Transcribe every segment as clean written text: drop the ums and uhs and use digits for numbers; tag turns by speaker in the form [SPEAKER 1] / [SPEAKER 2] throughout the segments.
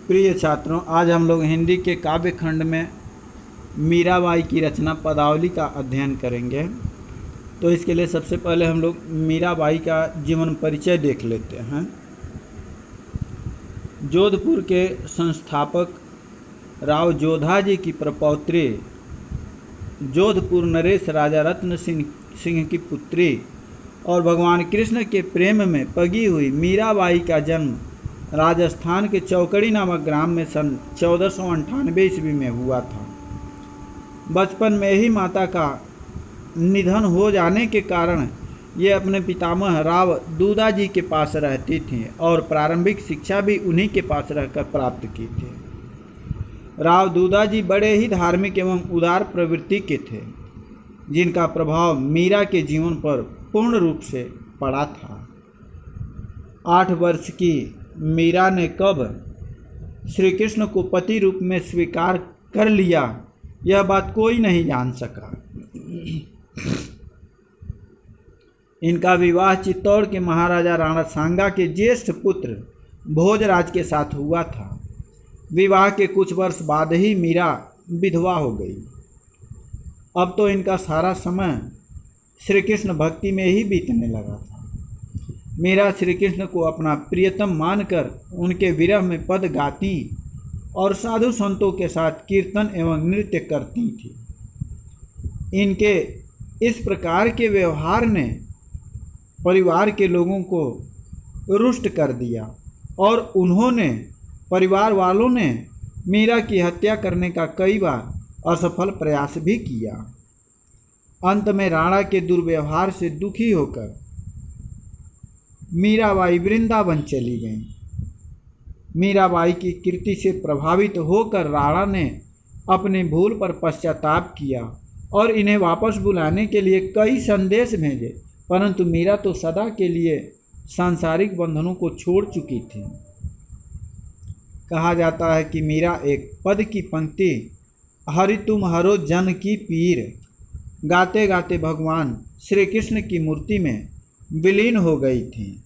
[SPEAKER 1] प्रिय छात्रों, आज हम लोग हिंदी के काव्य खंड में मीराबाई की रचना पदावली का अध्ययन करेंगे। तो इसके लिए सबसे पहले हम लोग मीराबाई का जीवन परिचय देख लेते हैं। जोधपुर के संस्थापक राव जोधा जी की प्रपौत्री, जोधपुर नरेश राजा रत्न सिंह की पुत्री और भगवान कृष्ण के प्रेम में पगी हुई मीराबाई का जन्म राजस्थान के चौकड़ी नामक ग्राम में सन 1498 ईस्वी में हुआ था। बचपन में ही माता का निधन हो जाने के कारण ये अपने पितामह राव दूधा जी के पास रहती थीं और प्रारंभिक शिक्षा भी उन्हीं के पास रहकर प्राप्त की थी। राव दूधा जी बड़े ही धार्मिक एवं उदार प्रवृत्ति के थे, जिनका प्रभाव मीरा के जीवन पर पूर्ण रूप से पड़ा था। 8 वर्ष की मीरा ने कब श्री कृष्ण को पति रूप में स्वीकार कर लिया, यह बात कोई नहीं जान सका। इनका विवाह चित्तौड़ के महाराजा राणा सांगा के ज्येष्ठ पुत्र भोजराज के साथ हुआ था। विवाह के कुछ वर्ष बाद ही मीरा विधवा हो गई। अब तो इनका सारा समय श्री कृष्ण भक्ति में ही बीतने लगा था। मीरा श्री कृष्ण को अपना प्रियतम मानकर उनके विरह में पद गाती और साधु संतों के साथ कीर्तन एवं नृत्य करती थी। इनके इस प्रकार के व्यवहार ने परिवार के लोगों को रुष्ट कर दिया और उन्होंने परिवार वालों ने मीरा की हत्या करने का कई बार असफल प्रयास भी किया। अंत में राणा के दुर्व्यवहार से दुखी होकर मीराबाई वृंदावन चली गईं। मीराबाई की कीर्ति से प्रभावित होकर राणा ने अपनी भूल पर पश्चाताप किया और इन्हें वापस बुलाने के लिए कई संदेश भेजे, परंतु मीरा तो सदा के लिए सांसारिक बंधनों को छोड़ चुकी थी। कहा जाता है कि मीरा एक पद की पंक्ति हरि तुम हरो जन की पीर गाते गाते भगवान श्री कृष्ण की मूर्ति में विलीन हो गई थी।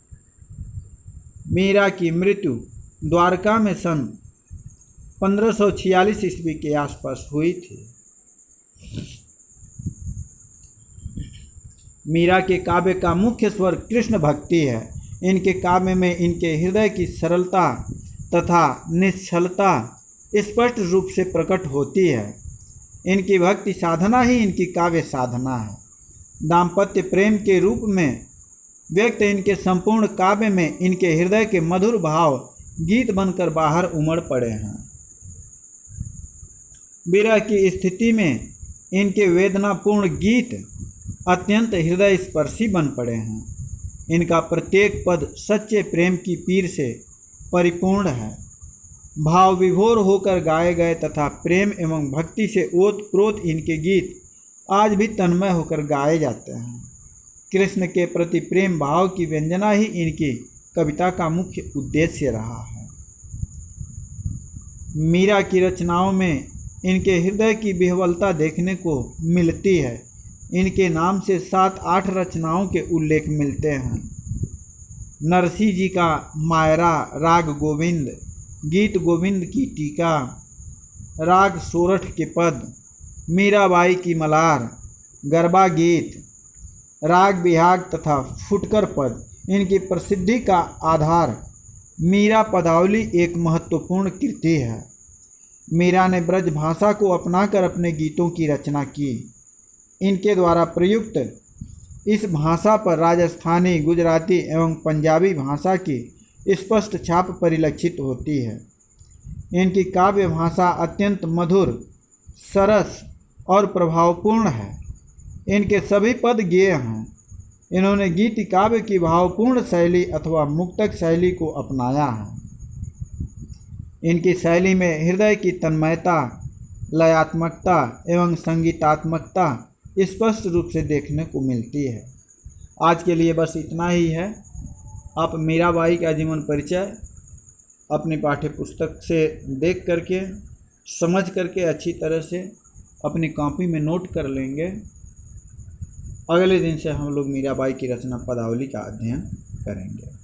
[SPEAKER 1] मीरा की मृत्यु द्वारका में सन 1546 ईस्वी के आसपास हुई थी। मीरा के काव्य का मुख्य स्वर कृष्ण भक्ति है। इनके काव्य में इनके हृदय की सरलता तथा निश्चलता स्पष्ट रूप से प्रकट होती है। इनकी भक्ति साधना ही इनकी काव्य साधना है। दाम्पत्य प्रेम के रूप में व्यक्त इनके संपूर्ण काव्य में इनके हृदय के मधुर भाव गीत बनकर बाहर उमड़ पड़े हैं। विरह की स्थिति में इनके वेदनापूर्ण गीत अत्यंत हृदय स्पर्शी बन पड़े हैं। इनका प्रत्येक पद सच्चे प्रेम की पीर से परिपूर्ण है। भाव विभोर होकर गाए गए तथा प्रेम एवं भक्ति से ओत-प्रोत इनके गीत आज भी तन्मय होकर गाए जाते हैं। कृष्ण के प्रति प्रेम भाव की व्यंजना ही इनकी कविता का मुख्य उद्देश्य रहा है। मीरा की रचनाओं में इनके हृदय की विह्वलता देखने को मिलती है। इनके नाम से 7-8 रचनाओं के उल्लेख मिलते हैं। नरसिंह जी का मायरा राग गोविंद, गीत गोविंद की टीका, राग सोरठ के पद, मीराबाई की मलार, गरबा गीत, राग बिहाग तथा फुटकर पद इनकी प्रसिद्धि का आधार। मीरा पदावली एक महत्वपूर्ण कृति है। मीरा ने ब्रज भाषा को अपनाकर अपने गीतों की रचना की। इनके द्वारा प्रयुक्त इस भाषा पर राजस्थानी, गुजराती एवं पंजाबी भाषा की स्पष्ट छाप परिलक्षित होती है। इनकी काव्य भाषा अत्यंत मधुर, सरस और प्रभावपूर्ण है। इनके सभी पद गेय हैं। इन्होंने गीत काव्य की भावपूर्ण शैली अथवा मुक्तक शैली को अपनाया है। इनकी शैली में हृदय की तन्मयता, लयात्मकता एवं संगीतात्मकता स्पष्ट रूप से देखने को मिलती है। आज के लिए बस इतना ही है। आप मीराबाई का जीवन परिचय अपनी पाठ्य पुस्तक से देख करके, समझ करके अच्छी तरह से अपनी कॉपी में नोट कर लेंगे। अगले दिन से हम लोग मीराबाई की रचना पदावली का अध्ययन करेंगे।